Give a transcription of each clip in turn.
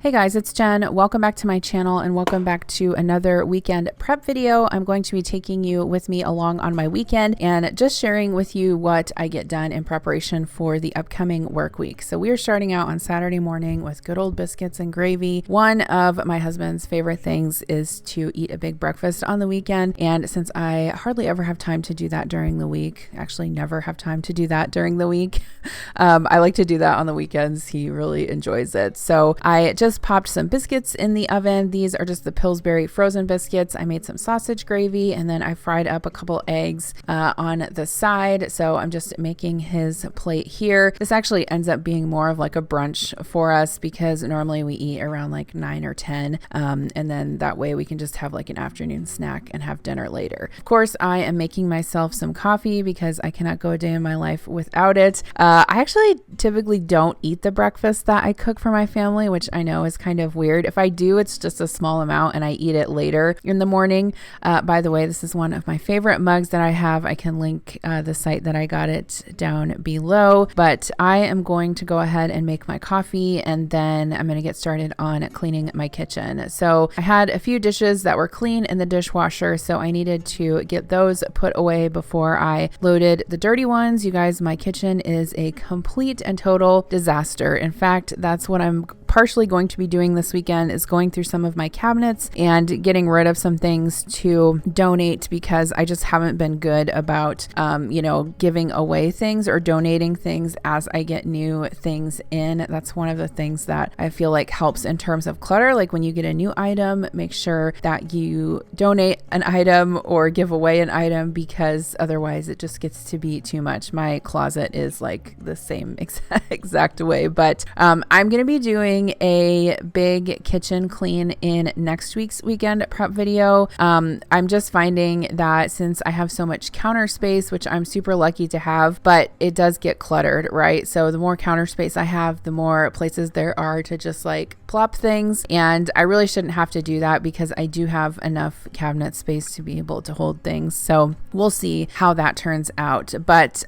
Hey guys, it's Jen. Welcome back to my channel and welcome back to another weekend prep video. I'm going to be taking you with me along on my weekend and just sharing with you what I get done in preparation for the upcoming work week. So we are starting out on Saturday morning with good old biscuits and gravy. One of my husband's favorite things is to eat a big breakfast on the weekend. And since I hardly ever have time to do that during the week, actually never have time to do that during the week, I like to do that on the weekends. He really enjoys it. So I just popped some biscuits in the oven. These are just the Pillsbury frozen biscuits. I made some sausage gravy and then I fried up a couple eggs on the side. So I'm just making his plate here. This actually ends up being more of like a brunch for us because normally we eat around like 9 or 10. And then that way we can just have like an afternoon snack and have dinner later. Of course, I am making myself some coffee because I cannot go a day in my life without it. I actually typically don't eat the breakfast that I cook for my family, which I know is kind of weird. If I do, it's just a small amount and I eat it later in the morning. By the way, this is one of my favorite mugs that I have. I can link the site that I got it down below, but I am going to go ahead and make my coffee and then I'm going to get started on cleaning my kitchen. So I had a few dishes that were clean in the dishwasher, so I needed to get those put away before I loaded the dirty ones. You guys, my kitchen is a complete and total disaster. In fact, that's what I'm partially going to be doing this weekend, is going through some of my cabinets and getting rid of some things to donate because I just haven't been good about, giving away things or donating things as I get new things in. That's one of the things that I feel like helps in terms of clutter. Like when you get a new item, make sure that you donate an item or give away an item because otherwise it just gets to be too much. My closet is like the same exact way, but I'm going to be doing a big kitchen clean in next week's weekend prep video. I'm just finding that since I have so much counter space, which I'm super lucky to have, but it does get cluttered, right? So the more counter space I have, the more places there are to just like plop things. And I really shouldn't have to do that because I do have enough cabinet space to be able to hold things. So we'll see how that turns out. But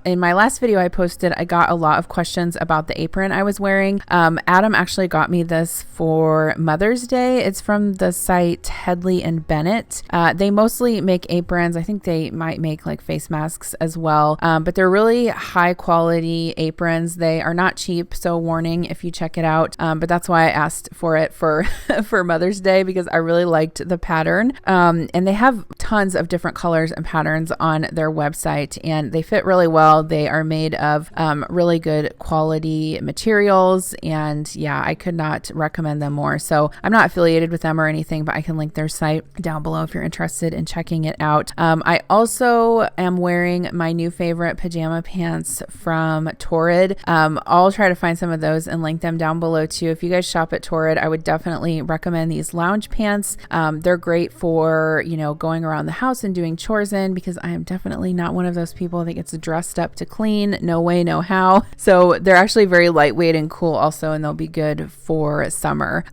in my last video I posted, I got a lot of questions about the apron I was wearing. Adam actually got me this for Mother's Day. It's from the site Headley and Bennett. They mostly make aprons. I think they might make like face masks as well. But they're really high quality aprons. They are not cheap. So warning if you check it out. But that's why I asked for it for, for Mother's Day because I really liked the pattern. And they have tons of different colors and patterns on their website and they fit really well. They are made of really good quality materials. And yeah, I could not recommend them more. So I'm not affiliated with them or anything, but I can link their site down below if you're interested in checking it out. I also am wearing my new favorite pajama pants from Torrid. I'll try to find some of those and link them down below too. If you guys shop at Torrid, I would definitely recommend these lounge pants. They're great for, going around the house and doing chores in because I am definitely not one of those people that gets dressed up to clean. No way, no how. So they're actually very lightweight and cool also, and they'll be good for summer.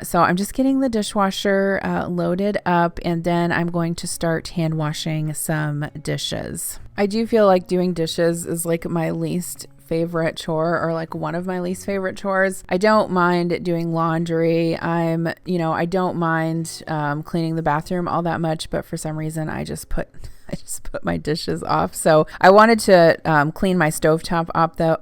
So I'm just getting the dishwasher loaded up and then I'm going to start hand washing some dishes. I do feel like doing dishes is like my least favorite chore or like one of my least favorite chores. I don't mind doing laundry. I don't mind cleaning the bathroom all that much, but for some reason I just put my dishes off. So I wanted to clean my stovetop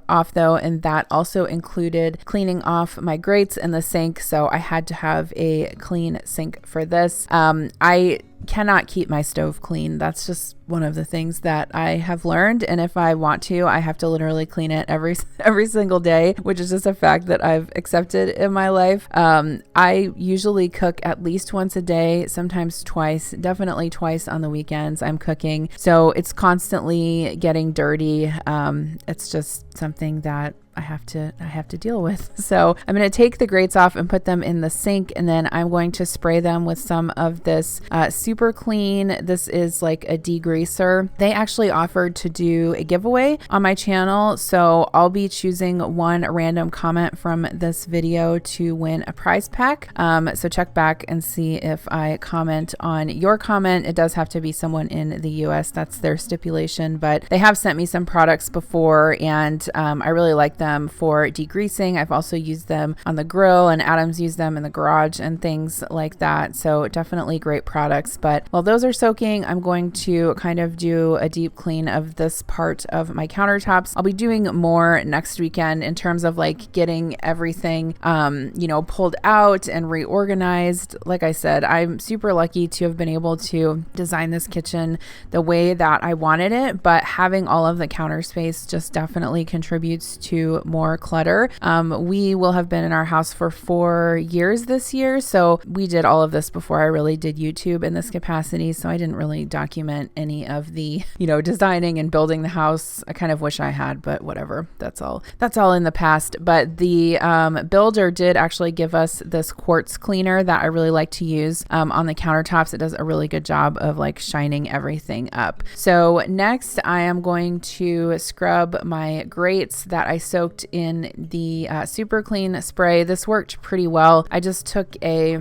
off though, and that also included cleaning off my grates and the sink. So I had to have a clean sink for this. I cannot keep my stove clean. That's just one of the things that I have learned. And if I want to, I have to literally clean it every single day, which is just a fact that I've accepted in my life. I usually cook at least once a day, sometimes twice, definitely twice on the weekends I'm cooking. So it's constantly getting dirty. It's just something that I have to deal with. So I'm going to take the grates off and put them in the sink, and then I'm going to spray them with some of this super clean. This is like a degreaser. They actually offered to do a giveaway on my channel, so I'll be choosing one random comment from this video to win a prize pack. So check back and see if I comment on your comment. It does have to be someone in the US. That's their stipulation, but they have sent me some products before and I really like them. them for degreasing. I've also used them on the grill, and Adam's used them in the garage and things like that. So definitely great products. But while those are soaking, I'm going to kind of do a deep clean of this part of my countertops. I'll be doing more next weekend in terms of like getting everything, pulled out and reorganized. Like I said, I'm super lucky to have been able to design this kitchen the way that I wanted it, but having all of the counter space just definitely contributes to more clutter. We will have been in our house for 4 years this year, so we did all of this before I really did YouTube in this capacity, so I didn't really document any of the, designing and building the house. I kind of wish I had, but whatever. That's all in the past. But the builder did actually give us this quartz cleaner that I really like to use on the countertops. It does a really good job of like shining everything up. So next I am going to scrub my grates that I soaked in the super clean spray. This worked pretty well. I just took a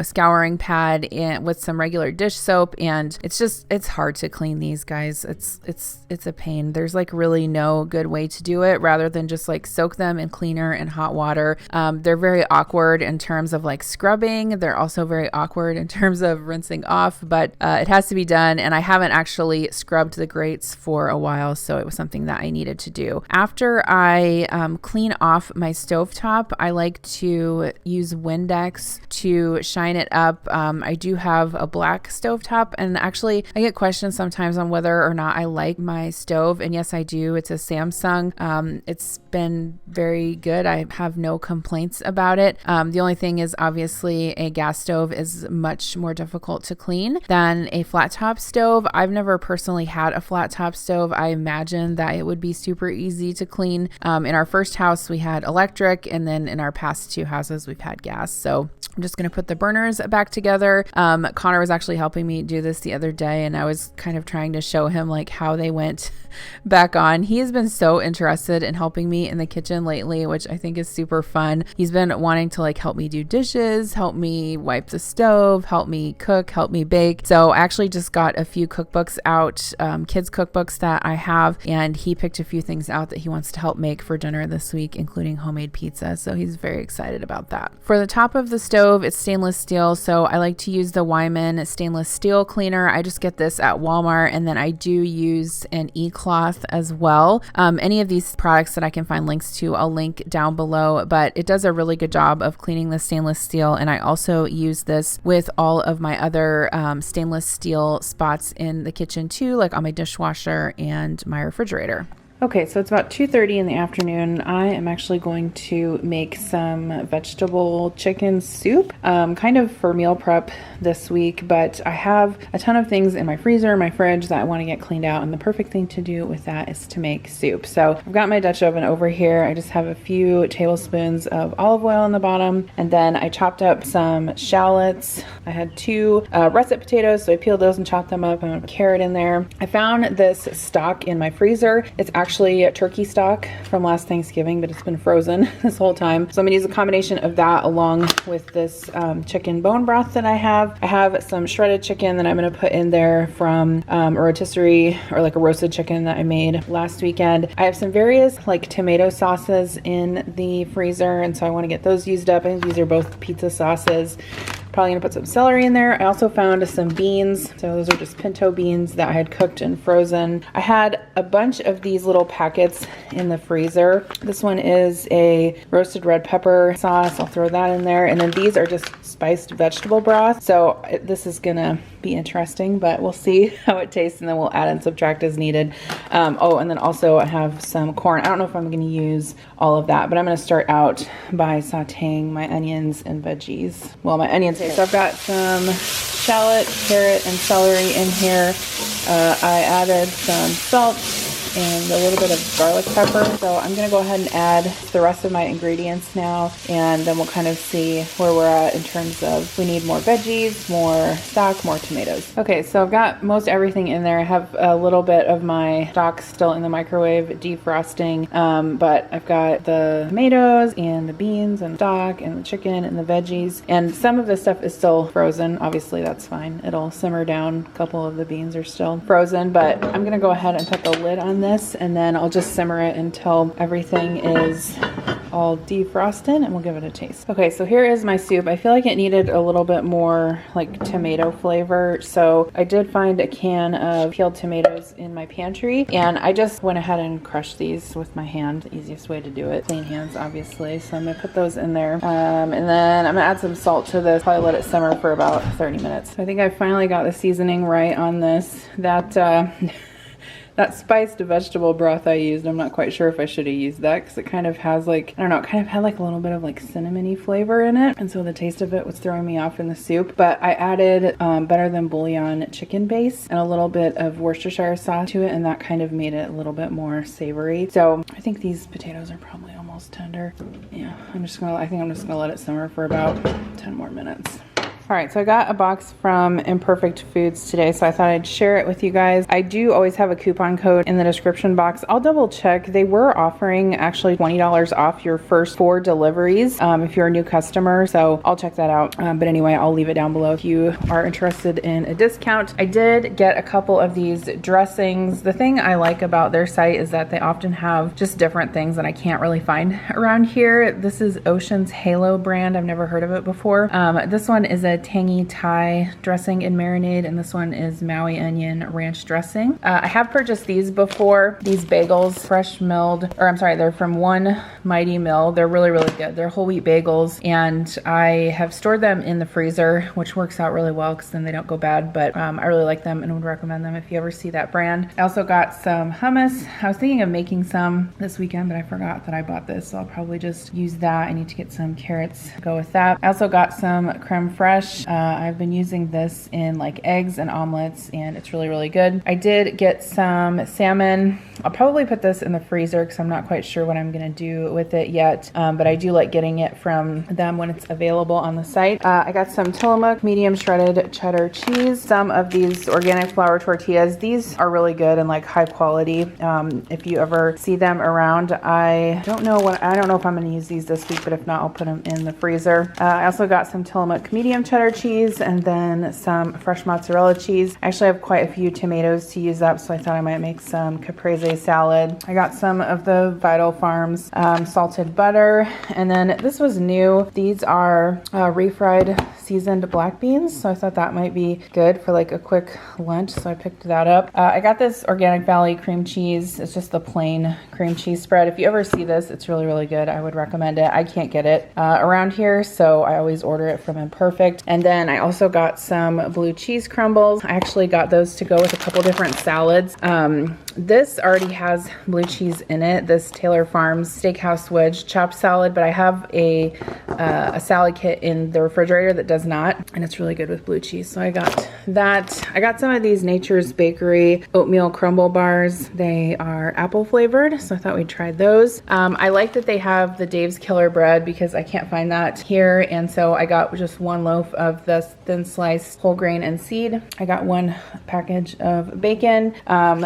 scouring pad with some regular dish soap, and it's hard to clean these, guys. It's a pain. There's like really no good way to do it rather than just like soak them in cleaner and hot water. They're very awkward in terms of like scrubbing. They're also very awkward in terms of rinsing off, but it has to be done. And I haven't actually scrubbed the grates for a while, so it was something that I needed to do. After I clean off my stovetop, I like to use Windex to shine it up. I do have a black stovetop, and actually I get questions sometimes on whether or not I like my stove, and yes, I do. It's a Samsung. It's been very good. I have no complaints about it. The only thing is obviously a gas stove is much more difficult to clean than a flat top stove. I've never personally had a flat top stove. I imagine that it would be super easy to clean. In our first house, we had electric, and then in our past 2 houses, we've had gas. So I'm just going to put the burners back together. Connor was actually helping me do this the other day, and I was kind of trying to show him like how they went back on. He has been so interested in helping me in the kitchen lately, which I think is super fun. He's been wanting to like help me do dishes, help me wipe the stove, help me cook, help me bake. So I actually just got a few cookbooks out, kids cookbooks that I have, and he picked a few things out that he wants to help make for dinner this week, including homemade pizza. So he's very excited about that. For the top of the stove, it's stainless steel. So I like to use the Wyman stainless steel cleaner. I just get this at Walmart, and then I do use an e-cloth as well. Any of these products that I can find links to, I'll link down below, but it does a really good job of cleaning the stainless steel. And I also use this with all of my other stainless steel spots in the kitchen too, like on my dishwasher and my refrigerator. Okay, so it's about 2:30 in the afternoon. I am actually going to make some vegetable chicken soup, kind of for meal prep this week, but I have a ton of things in my freezer, my fridge that I want to get cleaned out, and the perfect thing to do with that is to make soup. So I've got my Dutch oven over here. I just have a few tablespoons of olive oil on the bottom, and then I chopped up some shallots. I had 2 russet potatoes, so I peeled those and chopped them up, and I put a carrot in there. I found this stock in my freezer. It's actually turkey stock from last Thanksgiving, but it's been frozen this whole time. So I'm gonna use a combination of that along with this chicken bone broth that I have. I have some shredded chicken that I'm gonna put in there from a rotisserie, or like a roasted chicken that I made last weekend. I have some various like tomato sauces in the freezer, and so I wanna get those used up. I think these are both pizza sauces. Probably gonna put some celery in there. I also found some beans. So those are just pinto beans that I had cooked and frozen. I had a bunch of these little packets in the freezer. This one is a roasted red pepper sauce. I'll throw that in there. And then these are just spiced vegetable broth. So this is gonna be interesting, but we'll see how it tastes, and then we'll add and subtract as needed. And then also I have some corn. I don't know if I'm gonna use all of that, but I'm gonna start out by sauteing my onions and veggies. Well, my onions. Okay, so I've got some shallot, carrot, and celery in here. I added some salt and a little bit of garlic pepper. So I'm gonna go ahead and add the rest of my ingredients now, and then we'll kind of see where we're at in terms of we need more veggies, more stock, more tomatoes. Okay, so I've got most everything in there. I have a little bit of my stock still in the microwave defrosting, but I've got the tomatoes and the beans and stock and the chicken and the veggies, and some of this stuff is still frozen. Obviously that's fine, it'll simmer down. A couple of the beans are still frozen, but I'm gonna go ahead and put the lid on this, and then I'll just simmer it until everything is all defrosted, and we'll give it a taste. Okay, so here is my soup. I feel like it needed a little bit more like tomato flavor, so I did find a can of peeled tomatoes in my pantry, and I just went ahead and crushed these with my hand. The easiest way to do it. Clean hands, obviously. So I'm gonna put those in there, and then I'm gonna add some salt to this. Probably let it simmer for about 30 minutes. I think I finally got the seasoning right on this. That spiced vegetable broth I used, I'm not quite sure if I should have used that, because it kind of has like, I don't know, it kind of had like a little bit of like cinnamony flavor in it, and so the taste of it was throwing me off in the soup. But I added Better Than Bouillon chicken base and a little bit of Worcestershire sauce to it, and that kind of made it a little bit more savory. So I think these potatoes are probably almost tender. Yeah, I think I'm just gonna let it simmer for about 10 more minutes. All right, so I got a box from Imperfect Foods today, so I thought I'd share it with you guys. I do always have a coupon code in the description box. I'll double check. They were offering actually $20 off your first 4 deliveries if you're a new customer, so I'll check that out. But anyway, I'll leave it down below if you are interested in a discount. I did get a couple of these dressings. The thing I like about their site is that they often have just different things that I can't really find around here. This is Ocean's Halo brand. I've never heard of it before. This one is a tangy Thai dressing and marinade, and this one is Maui onion ranch dressing. I have purchased these before. These bagels, fresh milled, or I'm sorry, they're from One Mighty Mill. They're really, really good. They're whole wheat bagels, and I have stored them in the freezer, which works out really well because then they don't go bad, but I really like them and would recommend them if you ever see that brand. I also got some hummus. I was thinking of making some this weekend, but I forgot that I bought this, so I'll probably just use that. I need to get some carrots to go with that. I also got some creme fraiche. I've been using this in like eggs and omelets, and it's really, really good. I did get some salmon. I'll probably put this in the freezer because I'm not quite sure what I'm going to do with it yet, but I do like getting it from them when it's available on the site. I got some Tillamook medium shredded cheddar cheese, some of these organic flour tortillas. These are really good and like high quality. If you ever see them around, I don't know if I'm going to use these this week, but if not, I'll put them in the freezer. I also got some Tillamook medium cheddar cheese and then some fresh mozzarella cheese. I actually have quite a few tomatoes to use up, so I thought I might make some caprese salad. I got some of the Vital Farms salted butter, and then this was new. These are refried seasoned black beans, so I thought that might be good for like a quick lunch, so I picked that up. I got this Organic Valley cream cheese. It's just the plain cream cheese spread. If you ever see this, it's really, really good. I would recommend it. I can't get it around here, so I always order it from Imperfect. And then I also got some blue cheese crumbles. I actually got those to go with a couple different salads. This already has blue cheese in it, this Taylor Farms Steakhouse Wedge chopped salad, but I have a salad kit in the refrigerator that does not, and it's really good with blue cheese, so I got that. I got some of these Nature's Bakery oatmeal crumble bars. They are apple flavored, so I thought we'd try those. I like that they have the Dave's Killer bread because I can't find that here, and so I got just one loaf of the thin sliced whole grain and seed. I got one package of bacon,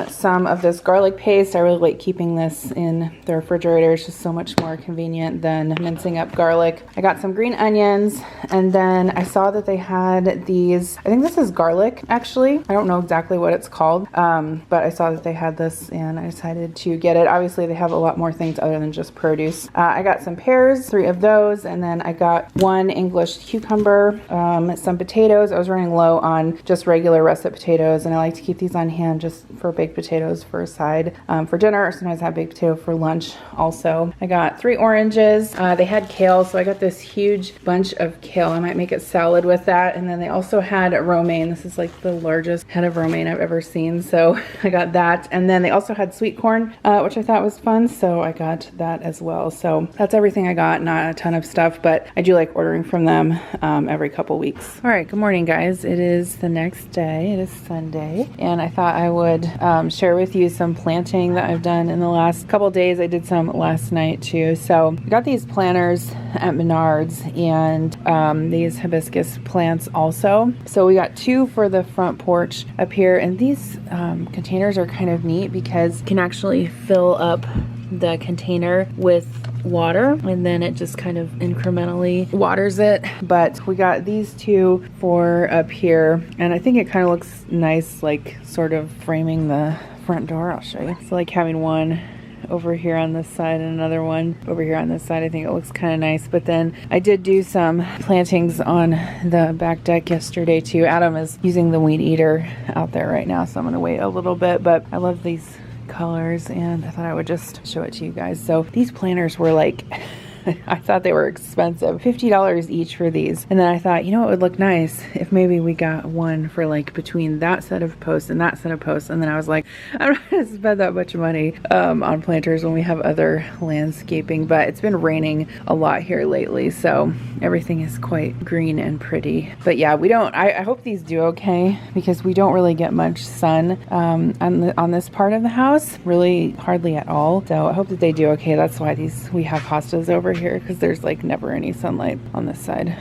some of this garlic paste. I really like keeping this in the refrigerator. It's just so much more convenient than mincing up garlic. I got some green onions, and then I saw that they had these, I think this is garlic actually. I don't know exactly what it's called, but I saw that they had this and I decided to get it. Obviously they have a lot more things other than just produce. I got some pears, 3 of those, and then I got 1 English cucumber, some potatoes. I was running low on just regular russet potatoes, and I like to keep these on hand just for baked potatoes for a side for dinner, or sometimes have baked potato for lunch also. I got 3 oranges. They had kale, so I got this huge bunch of kale. I might make a salad with that. And then they also had romaine. This is like the largest head of romaine I've ever seen, so I got that. And then they also had sweet corn, which I thought was fun, so I got that as well. So that's everything I got. Not a ton of stuff, but I do like ordering from them every couple weeks. All right, good morning guys. It is the next day. It is Sunday, and I thought I would share with you some planting that I've done in the last couple days. I did some last night too. So I got these planters at Menards, and these hibiscus plants also. So we got 2 for the front porch up here, and these containers are kind of neat because you can actually fill up the container with water, and then it just kind of incrementally waters it. But we got these 2 for up here, and I think it kind of looks nice, like sort of framing the front door. I'll show you. It's like having one over here on this side and another one over here on this side. I think it looks kind of nice. But then I did do some plantings on the back deck yesterday too. Adam is using the weed eater out there right now, so I'm gonna wait a little bit. But I love these colors and I thought I would just show it to you guys. So these planters were like I thought they were expensive, $50 each for these. And then I thought, you know, it would look nice if maybe we got one for like between that set of posts and that set of posts. And then I was like, I'm not gonna spend that much money on planters when we have other landscaping. But it's been raining a lot here lately, so everything is quite green and pretty. But yeah, we don't, I hope these do okay, because we don't really get much sun on this part of the house, really hardly at all. So I hope that they do okay. That's why we have hostas over here, because there's like never any sunlight on this side.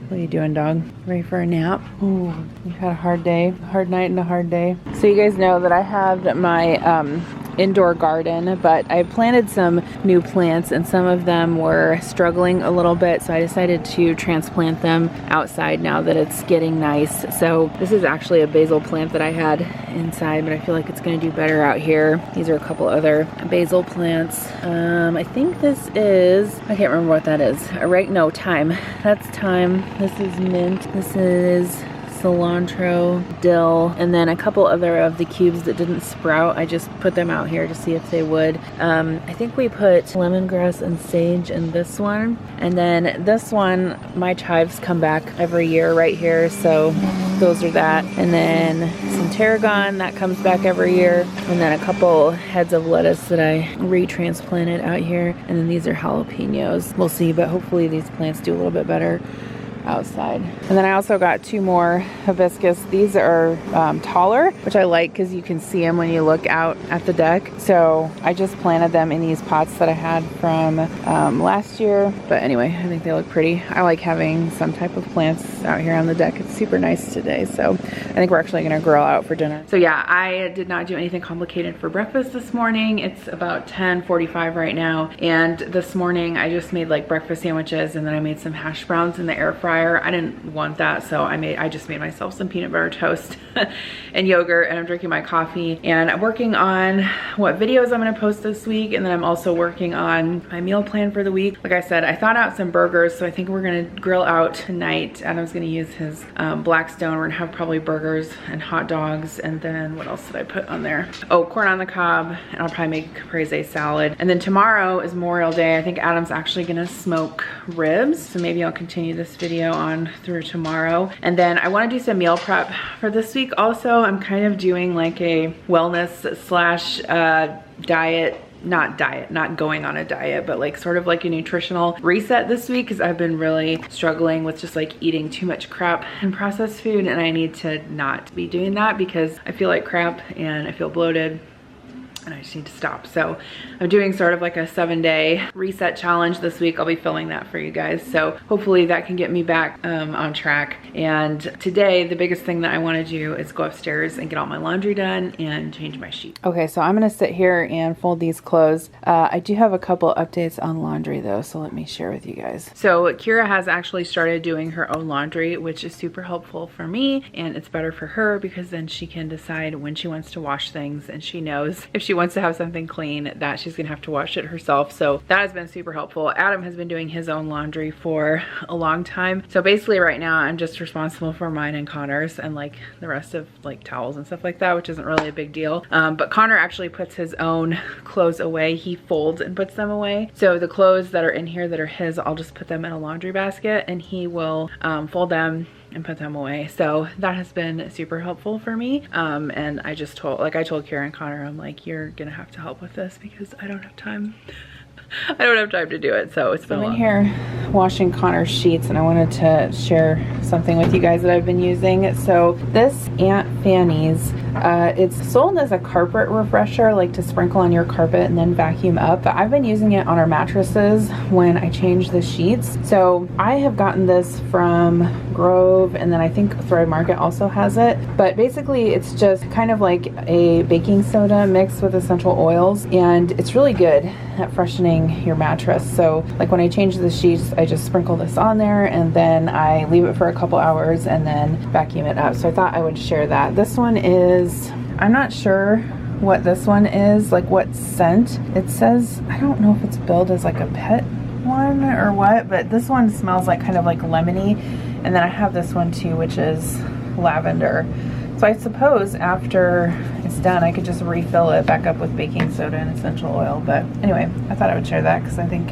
What are you doing, dog? Ready for a nap? Ooh, you've had a hard day, hard night and a hard day. So you guys know that I have my indoor garden, but I planted some new plants and some of them were struggling a little bit, so I decided to transplant them outside now that it's getting nice. So this is actually a basil plant that I had inside, but I feel like it's going to do better out here. These are a couple other basil plants. I think this is, I can't remember what that is. No, thyme. That's thyme. This is mint. This is cilantro, dill, and then a couple other of the cubes that didn't sprout. I just put them out here to see if they would. I think we put lemongrass and sage in this one, and then this one, my chives come back every year right here, so those are that. And then some tarragon that comes back every year, and then a couple heads of lettuce that I retransplanted out here, and then these are jalapenos. We'll see, but hopefully these plants do a little bit better outside. And then I also got two more hibiscus. These are taller, which I like because you can see them when you look out at the deck. So I just planted them in these pots that I had from last year. But anyway, I think they look pretty. I like having some type of plants out here on the deck. It's super nice today. So I think we're actually gonna grill out for dinner. So yeah, I did not do anything complicated for breakfast this morning. It's about 10:45 right now. And this morning I just made like breakfast sandwiches, and then I made some hash browns in the air fryer. I didn't want that, so I just made myself some peanut butter toast and yogurt, and I'm drinking my coffee. And I'm working on what videos I'm gonna post this week, and then I'm also working on my meal plan for the week. Like I said, I thought out some burgers, so I think we're gonna grill out tonight. Adam's gonna use his Blackstone. We're gonna have probably burgers and hot dogs, and then what else did I put on there? Oh, corn on the cob, and I'll probably make a caprese salad. And then tomorrow is Memorial Day. I think Adam's actually gonna smoke ribs, so maybe I'll continue this video on through tomorrow. And then I want to do some meal prep for this week also. I'm kind of doing like a wellness slash diet, not going on a diet, but like sort of like a nutritional reset this week, because I've been really struggling with just like eating too much crap and processed food, and I need to not be doing that because I feel like crap and I feel bloated and I just need to stop. So I'm doing sort of like a 7-day reset challenge this week. I'll be filming that for you guys, so hopefully that can get me back on track. And today the biggest thing that I want to do is go upstairs and get all my laundry done and change my sheet. Okay, so I'm gonna sit here and fold these clothes. I do have a couple updates on laundry though, so let me share with you guys. So Kira has actually started doing her own laundry, which is super helpful for me, and it's better for her because then she can decide when she wants to wash things, and she knows if she wants to have something clean that she's gonna have to wash it herself. So that has been super helpful. Adam has been doing his own laundry for a long time. So basically right now I'm just responsible for mine and Connor's, and like the rest of like towels and stuff like that, which isn't really a big deal. But Connor actually puts his own clothes away. He folds and puts them away. So the clothes that are in here that are his, I'll just put them in a laundry basket, and he will fold them and put them away. So that has been super helpful for me. And I told Kira and Connor, I'm like, you're gonna have to help with this because I don't have time. I don't have time to do it, so it's been I'm in here washing Connor's sheets, and I wanted to share something with you guys that I've been using. So this Aunt Fanny's, it's sold as a carpet refresher, like to sprinkle on your carpet and then vacuum up, but I've been using it on our mattresses when I change the sheets. So I have gotten this from Grove, and then I think Thrive Market also has it, but basically it's just kind of like a baking soda mixed with essential oils, and it's really good at freshening your mattress. So like when I change the sheets, I just sprinkle this on there, and then I leave it for a couple hours and then vacuum it up. So I thought I would share that. This one is, I'm not sure what this one is, like what scent. It says, I don't know if it's billed as like a pet one or what, but this one smells like kind of like lemony. And then I have this one too, which is lavender. So I suppose after it's done, I could just refill it back up with baking soda and essential oil. But anyway, I thought I would share that because I think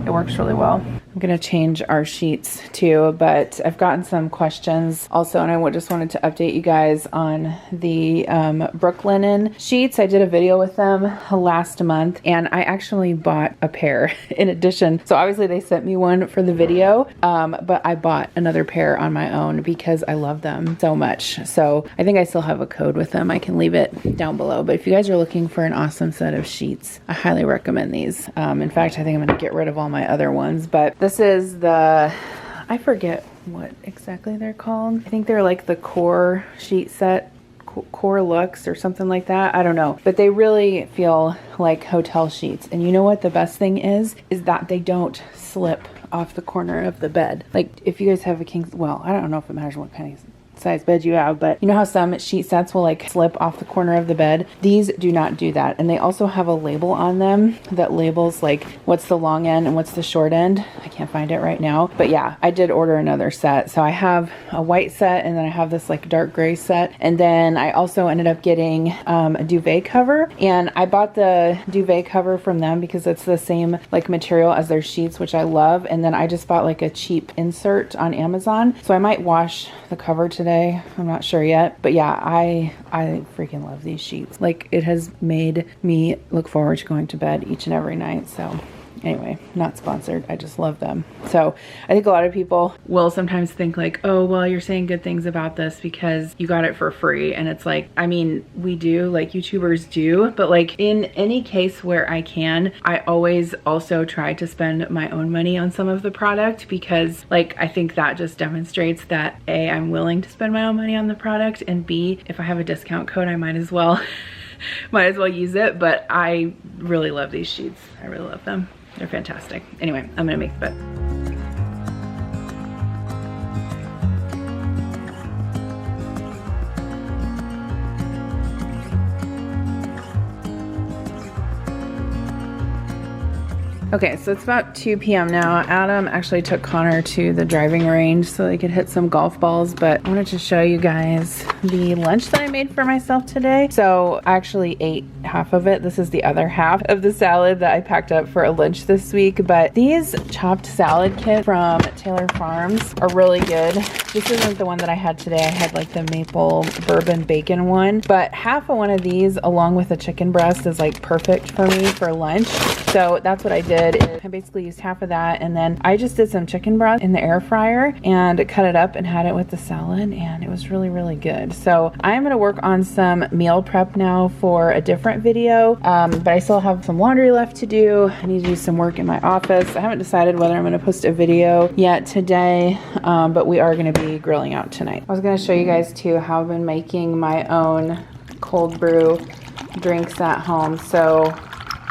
it works really well. I'm gonna change our sheets too, but I've gotten some questions also, and I just wanted to update you guys on the Brooklinen sheets. I did a video with them last month, and I actually bought a pair in addition. So obviously they sent me one for the video, but I bought another pair on my own because I love them so much. So I think I still have a code with them. I can leave it down below. But if you guys are looking for an awesome set of sheets, I highly recommend these. In fact, I think I'm gonna get rid of all my other ones, but this is the, I forget what exactly they're called. I think they're like the core sheet set, core looks or something like that. I don't know, but they really feel like hotel sheets. And you know what the best thing is that they don't slip off the corner of the bed. Like if you guys have a king, well, I don't know if it matters what kind of size bed you have, but you know how some sheet sets will like slip off the corner of the bed? These do not do that. And they also have a label on them that labels like what's the long end and what's the short end. I can't find it right now, but yeah, I did order another set. So I have a white set, and then I have this like dark gray set. And then I also ended up getting a duvet cover, and I bought the duvet cover from them because it's the same like material as their sheets, which I love. And then I just bought like a cheap insert on Amazon. So I might wash the cover today. I'm not sure yet, but yeah, I freaking love these sheets. Like it has made me look forward to going to bed each and every night. So anyway, not sponsored. I just love them. So I think a lot of people will sometimes think like, oh, well, you're saying good things about this because you got it for free. And it's like, I mean, we do, like YouTubers do, but like in any case where I can, I always also try to spend my own money on some of the product because like, I think that just demonstrates that A, I'm willing to spend my own money on the product, and B, if I have a discount code, I might as well use it. But I really love these sheets. I really love them. They're fantastic. Anyway, I'm gonna make the bed. Okay, so it's about 2 p.m. now. Adam actually took Connor to the driving range so they could hit some golf balls, but I wanted to show you guys the lunch that I made for myself today. So I actually ate half of it. This is the other half of the salad that I packed up for a lunch this week, but these chopped salad kits from Taylor Farms are really good. This isn't the one that I had today. I had like the maple bourbon bacon one, but half of one of these along with a chicken breast is like perfect for me for lunch. So that's what I did. I basically used half of that, and then I just did some chicken broth in the air fryer and cut it up and had it with the salad, and it was really, really good. So I'm going to work on some meal prep now for a different video, but I still have some laundry left to do. I need to do some work in my office. I haven't decided whether I'm going to post a video yet today, but we are going to be grilling out tonight. I was going to show you guys too how I've been making my own cold brew drinks at home. So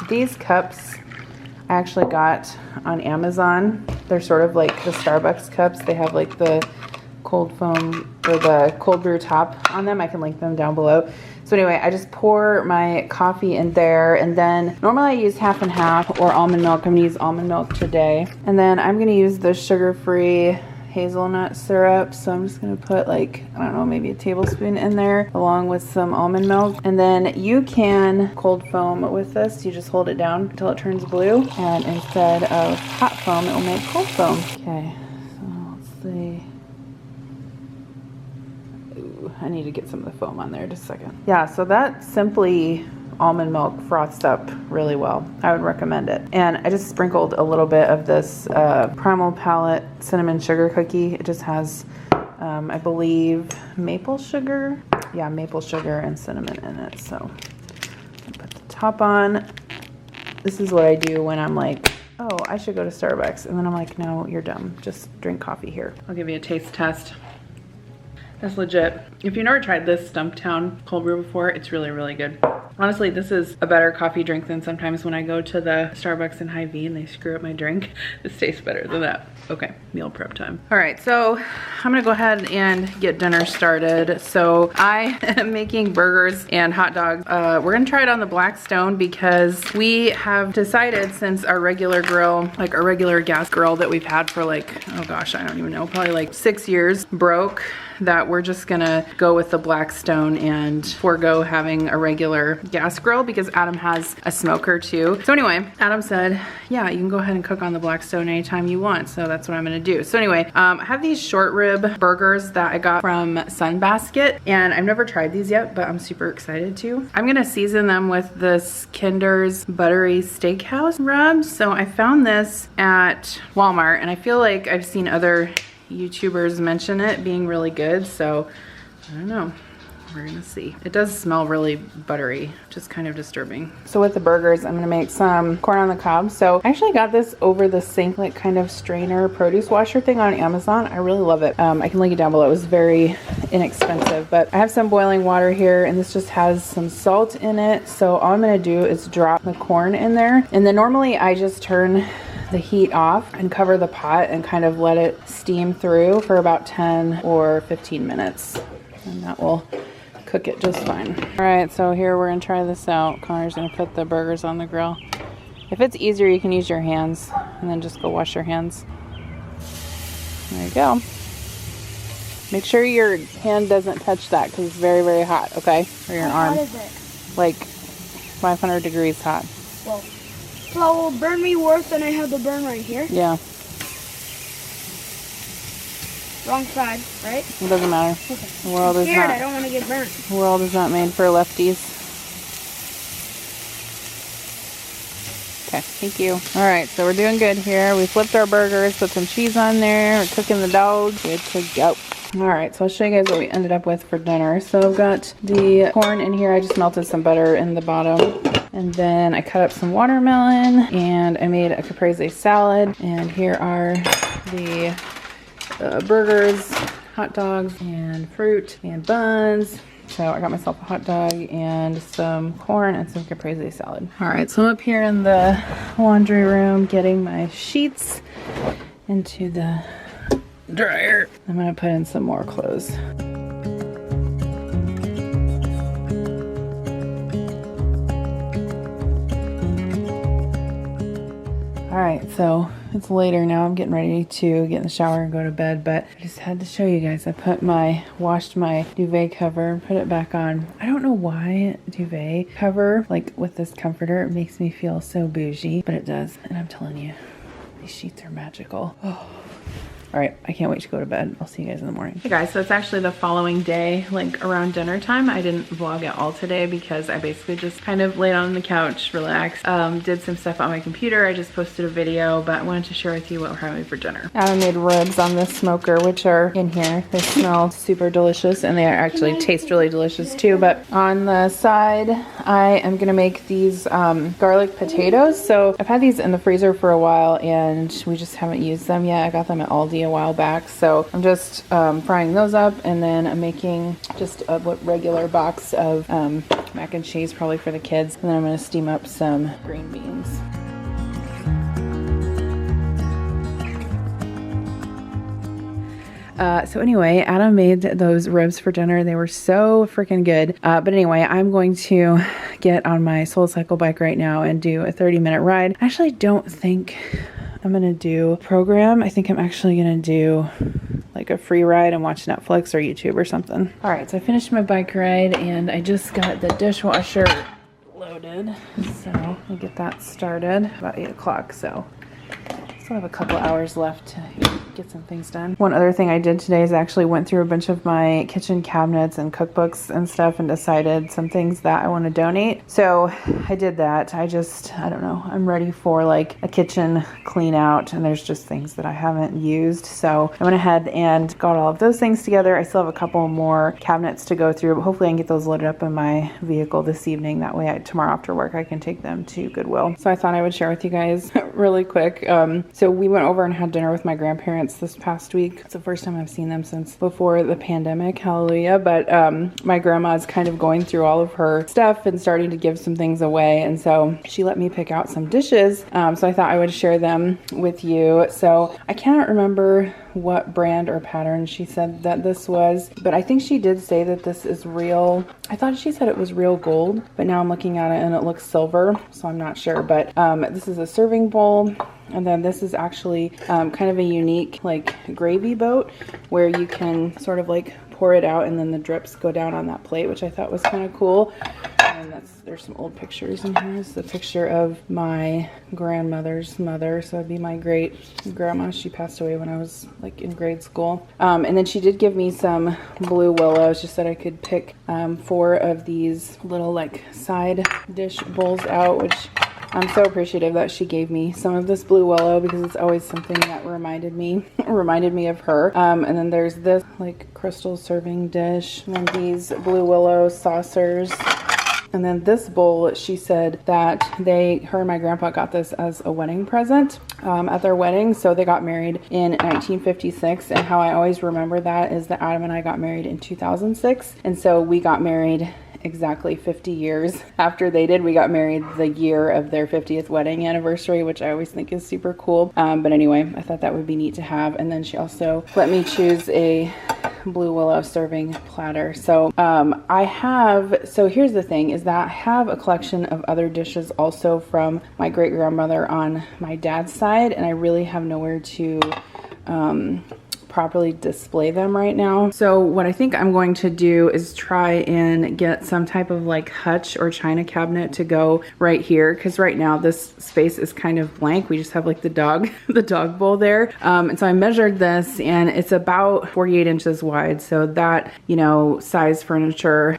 these cups I actually got on Amazon. They're sort of like the Starbucks cups. They have like the cold foam or the cold brew top on them. I can link them down below. So anyway, I just pour my coffee in there, and then normally I use half and half or almond milk. I'm gonna use almond milk today. And then I'm gonna use the sugar-free hazelnut syrup. So I'm just gonna put like, I don't know, maybe a tablespoon in there along with some almond milk. And then you can cold foam with this. You just hold it down until it turns blue. And instead of hot foam, it will make cold foam. Okay, so let's see. Ooh, I need to get some of the foam on there just a second. Yeah, so that simply almond milk froths up really well. I would recommend it. And I just sprinkled a little bit of this Primal Palette cinnamon sugar cookie. It just has, I believe, maple sugar. Yeah, maple sugar and cinnamon in it. So I put the top on. This is what I do when I'm like, oh, I should go to Starbucks. And then I'm like, no, you're dumb. Just drink coffee here. I'll give you a taste test. That's legit. If you've never tried this Stumptown cold brew before, it's really, really good. Honestly, this is a better coffee drink than sometimes when I go to the Starbucks in Hy-Vee and they screw up my drink. This tastes better than that. Okay, meal prep time. All right, so I'm gonna go ahead and get dinner started. So I am making burgers and hot dogs. We're gonna try it on the Blackstone because we have decided, since our regular grill, like our regular gas grill that we've had for like, oh gosh, I don't even know, probably like 6 years, broke, that we're just gonna go with the Blackstone and forego having a regular gas grill because Adam has a smoker too. So anyway, Adam said, yeah, you can go ahead and cook on the Blackstone anytime you want. So that's what I'm gonna do. So anyway, I have these short rib burgers that I got from Sunbasket, and I've never tried these yet, but I'm super excited to. I'm gonna season them with this Kinder's Buttery Steakhouse rub. So I found this at Walmart, and I feel like I've seen other YouTubers mention it being really good, so I don't know. We're gonna see. It does smell really buttery, which is kind of disturbing. So with the burgers, I'm gonna make some corn on the cob. So I actually got this over the sink, like kind of strainer produce washer thing on Amazon. I really love it. I can link it down below. It was very inexpensive, but I have some boiling water here, and this just has some salt in it. So all I'm gonna do is drop the corn in there, and then normally I just turn the heat off and cover the pot and kind of let it steam through for about 10 or 15 minutes, and that will cook it just fine. All right, so here we're gonna try this out. Connor's gonna put the burgers on the grill. If it's easier, you can use your hands and then just go wash your hands. There you go. Make sure your hand doesn't touch that because it's very, very hot, okay? Or your arm. How hot is it? Like 500 degrees hot. Well, so it will burn me worse than I have the burn right here? Yeah. Wrong side, right? It doesn't matter. Okay. The world I'm is scared. not. I don't want to get burnt. The world is not made for lefties. Okay, thank you. All right, so we're doing good here. We flipped our burgers, put some cheese on there. We're cooking the dog. Good to go. All right, so I'll show you guys what we ended up with for dinner. So I've got the corn in here. I just melted some butter in the bottom. And then I cut up some watermelon and I made a caprese salad. And here are the burgers, hot dogs, and fruit and buns. So I got myself a hot dog and some corn and some caprese salad. All right, so I'm up here in the laundry room getting my sheets into the dryer. I'm gonna put in some more clothes. All right, so it's later now. I'm getting ready to get in the shower and go to bed, but I just had to show you guys. I washed my duvet cover, put it back on. I don't know why duvet cover, like with this comforter, it makes me feel so bougie, but it does. And I'm telling you, these sheets are magical. Oh. All right, I can't wait to go to bed. I'll see you guys in the morning. Hey guys, so it's actually the following day, like around dinner time. I didn't vlog at all today because I basically just kind of laid on the couch, relaxed, did some stuff on my computer. I just posted a video, but I wanted to share with you what we're having for dinner. Adam made ribs on this smoker, which are in here. They smell super delicious and they actually taste really delicious too. But on the side, I am gonna make these garlic potatoes. So I've had these in the freezer for a while and we just haven't used them yet. I got them at Aldi a while back, so I'm just frying those up, and then I'm making just a regular box of mac and cheese, probably for the kids, and then I'm going to steam up some green beans. So anyway, Adam made those ribs for dinner. They were so freaking good. But anyway, I'm going to get on my SoulCycle bike right now and do a 30-minute ride. I actually don't think I'm gonna do a program. I think I'm actually gonna do like a free ride and watch Netflix or YouTube or something. All right, so I finished my bike ride and I just got the dishwasher loaded. So I'll get that started about 8 o'clock. So still have a couple hours left to get some things done. One other thing I did today is I actually went through a bunch of my kitchen cabinets and cookbooks and stuff and decided some things that I want to donate. So I did that. I don't know. I'm ready for like a kitchen clean out, and there's just things that I haven't used. So I went ahead and got all of those things together. I still have a couple more cabinets to go through, but hopefully I can get those loaded up in my vehicle this evening. That way tomorrow after work I can take them to Goodwill. So I thought I would share with you guys really quick. So we went over and had dinner with my grandparents parents this past week. It's the first time I've seen them since before the pandemic, hallelujah. But my grandma's kind of going through all of her stuff and starting to give some things away. And so she let me pick out some dishes. So I thought I would share them with you. So I cannot remember what brand or pattern she said that this was, but I think she did say that this is real. I thought she said it was real gold, but now I'm looking at it and it looks silver, so I'm not sure. But this is a serving bowl, and then this is actually kind of a unique like gravy boat where you can sort of like pour it out and then the drips go down on that plate, which I thought was kind of cool. And there's some old pictures in here. It's the picture of my grandmother's mother, so it'd be my great grandma. She passed away when I was like in grade school. And then she did give me some blue willows. She said I could pick 4 of these little like side dish bowls out, which I'm so appreciative that she gave me some of this blue willow because it's always something that reminded me of her. And then there's this like crystal serving dish, and then these blue willow saucers. And then this bowl, she said that her and my grandpa got this as a wedding present at their wedding. So they got married in 1956. And how I always remember that is that Adam and I got married in 2006. And so we got married exactly 50 years after they did. We got married the year of their 50th wedding anniversary, which I always think is super cool. But anyway, I thought that would be neat to have. And then she also let me choose a blue willow serving platter. So so here's the thing is that I have a collection of other dishes also from my great grandmother on my dad's side, and I really have nowhere to properly display them right now. So what I think I'm going to do is try and get some type of like hutch or china cabinet to go right here, because right now this space is kind of blank. We just have like the dog bowl there. And so I measured this and it's about 48 inches wide. So that, size furniture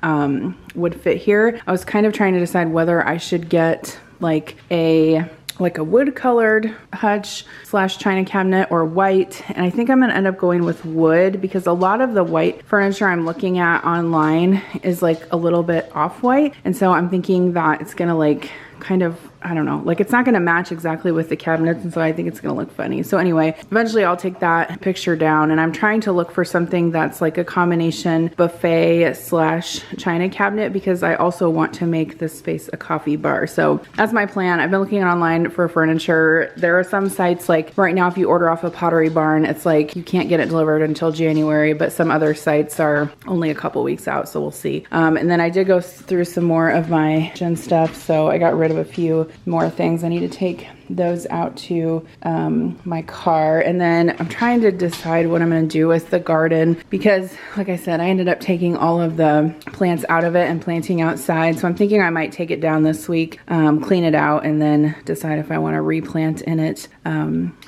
would fit here. I was kind of trying to decide whether I should get like a wood colored hutch / china cabinet or white. And I think I'm gonna end up going with wood because a lot of the white furniture I'm looking at online is like a little bit off-white. And so I'm thinking that it's gonna like kind of, I don't know, like it's not gonna match exactly with the cabinets, and so I think it's gonna look funny. So anyway, eventually I'll take that picture down, and I'm trying to look for something that's like a combination buffet / china cabinet because I also want to make this space a coffee bar. So that's my plan. I've been looking online for furniture. There are some sites like right now if you order off a Pottery Barn, it's like you can't get it delivered until January, but some other sites are only a couple weeks out, so we'll see. And then I did go through some more of my gin stuff, so I got rid of a few more things. I need to take those out to my car, and then I'm trying to decide what I'm going to do with the garden because like I said, I ended up taking all of the plants out of it and planting outside. So I'm thinking I might take it down this week, clean it out, and then decide if I want to replant in it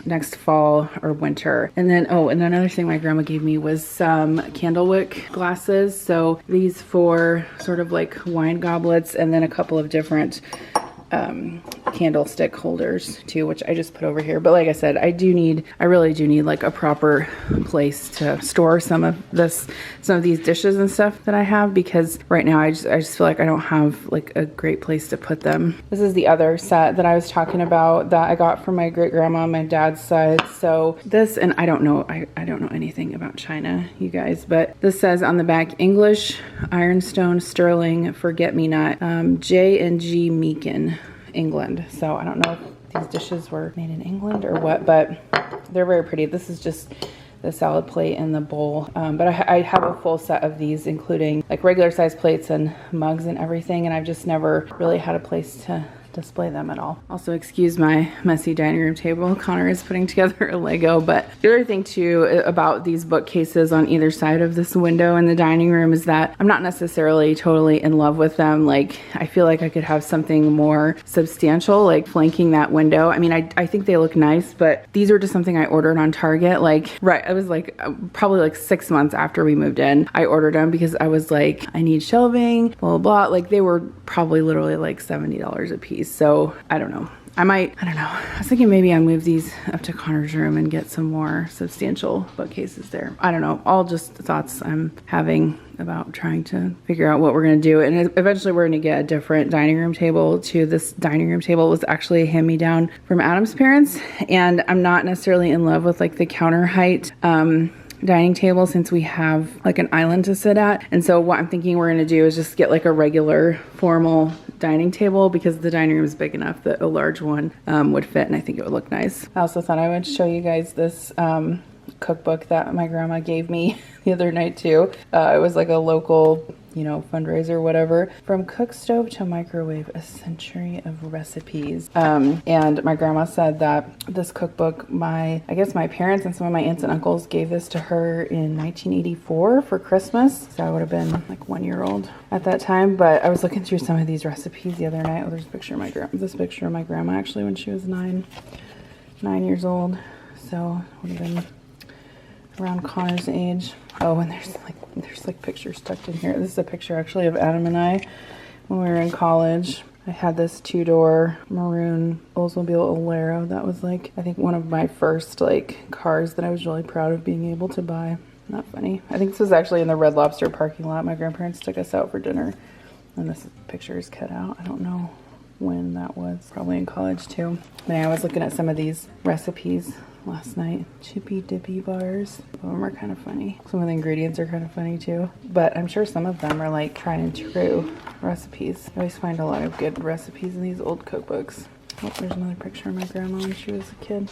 next fall or winter. And then and another thing my grandma gave me was some candlewick glasses. So these 4 sort of like wine goblets, and then a couple of different candlestick holders too, which I just put over here. But like I said, I really do need like a proper place to store some of these dishes and stuff that I have, because right now I just feel like I don't have like a great place to put them. This is the other set that I was talking about that I got from my great grandma on my dad's side. So this, and I don't know anything about China, you guys, but this says on the back, English, ironstone, sterling, forget-me-not, J&G Meakin, England. So I don't know if these dishes were made in England or what, but they're very pretty. This is just the salad plate and the bowl. But I have a full set of these, including like regular size plates and mugs and everything. And I've just never really had a place to display them at all. Also, excuse my messy dining room table. Connor is putting together a Lego. But the other thing too about these bookcases on either side of this window in the dining room is that I'm not necessarily totally in love with them. Like I feel like I could have something more substantial like flanking that window. I mean, I think they look nice, but these are just something I ordered on Target. I was like probably like 6 months after we moved in, I ordered them because I was like, I need shelving, blah, blah, blah. Like they were probably literally like $70 a piece. So I don't know. I don't know. I was thinking maybe I move these up to Connor's room and get some more substantial bookcases there. I don't know. All just thoughts I'm having about trying to figure out what we're going to do. And eventually we're going to get a different dining room table too. This dining room table was actually a hand-me-down from Adam's parents. And I'm not necessarily in love with like the counter height dining table since we have like an island to sit at. And so what I'm thinking we're going to do is just get like a regular formal dining table because the dining room is big enough that a large one would fit, and I think it would look nice. I also thought I would show you guys this cookbook that my grandma gave me the other night too. It was like a local, you know, fundraiser, whatever. From cook stove to microwave, a century of recipes. And my grandma said that this cookbook, I guess my parents and some of my aunts and uncles gave this to her in 1984 for Christmas. So I would have been like 1 year old at that time. But I was looking through some of these recipes the other night. Oh, there's a picture of my grandma. This picture of my grandma actually when she was 9 years old. So would have been around Connor's age. Oh, and there's like pictures tucked in here. This is a picture actually of Adam and I when we were in college. I had this 2-door maroon Oldsmobile Alero. That was like, I think one of my first like cars that I was really proud of being able to buy. Not funny. I think this was actually in the Red Lobster parking lot. My grandparents took us out for dinner. And this picture is cut out. I don't know when that was. Probably in college too. But I was looking at some of these recipes last night. Chippy dippy bars. Some of them are kind of funny. Some of the ingredients are kind of funny too. But I'm sure some of them are like tried and true recipes. I always find a lot of good recipes in these old cookbooks. Oh, there's another picture of my grandma when she was a kid.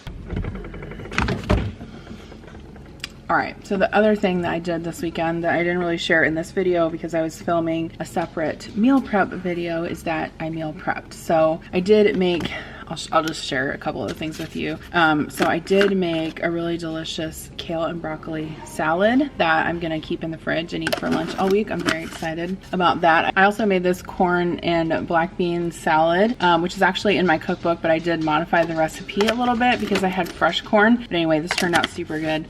All right, so the other thing that I did this weekend that I didn't really share in this video because I was filming a separate meal prep video is that I meal prepped. So I did make, I'll just share a couple of things with you. So I did make a really delicious kale and broccoli salad that I'm gonna keep in the fridge and eat for lunch all week. I'm very excited about that. I also made this corn and black bean salad, which is actually in my cookbook, but I did modify the recipe a little bit because I had fresh corn. But anyway, this turned out super good.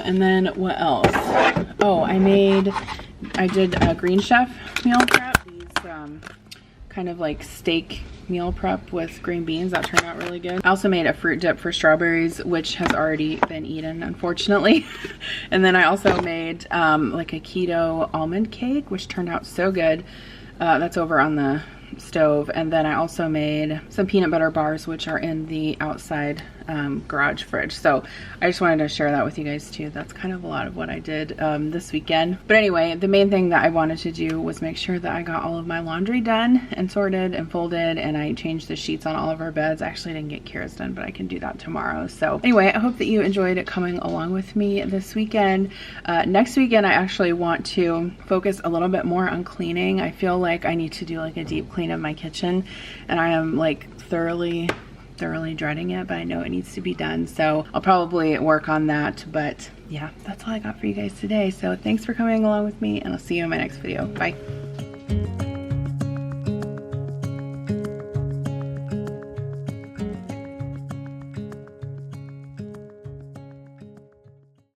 And then what else? Oh, I did a Green Chef meal prep. These kind of like steak meal prep with green beans. That turned out really good. I also made a fruit dip for strawberries, which has already been eaten, unfortunately. And then I also made like a keto almond cake, which turned out so good. That's over on the stove. And then I also made some peanut butter bars, which are in the outside garage fridge. So I just wanted to share that with you guys too. That's kind of a lot of what I did this weekend. But anyway, the main thing that I wanted to do was make sure that I got all of my laundry done and sorted and folded, and I changed the sheets on all of our beds. I actually didn't get Kira's done, but I can do that tomorrow. So anyway, I hope that you enjoyed coming along with me this weekend. Next weekend, I actually want to focus a little bit more on cleaning. I feel like I need to do like a deep clean of my kitchen, and I am like thoroughly dreading it, but I know it needs to be done. So I'll probably work on that. But yeah, that's all I got for you guys today. So thanks for coming along with me, and I'll see you in my next video. Bye.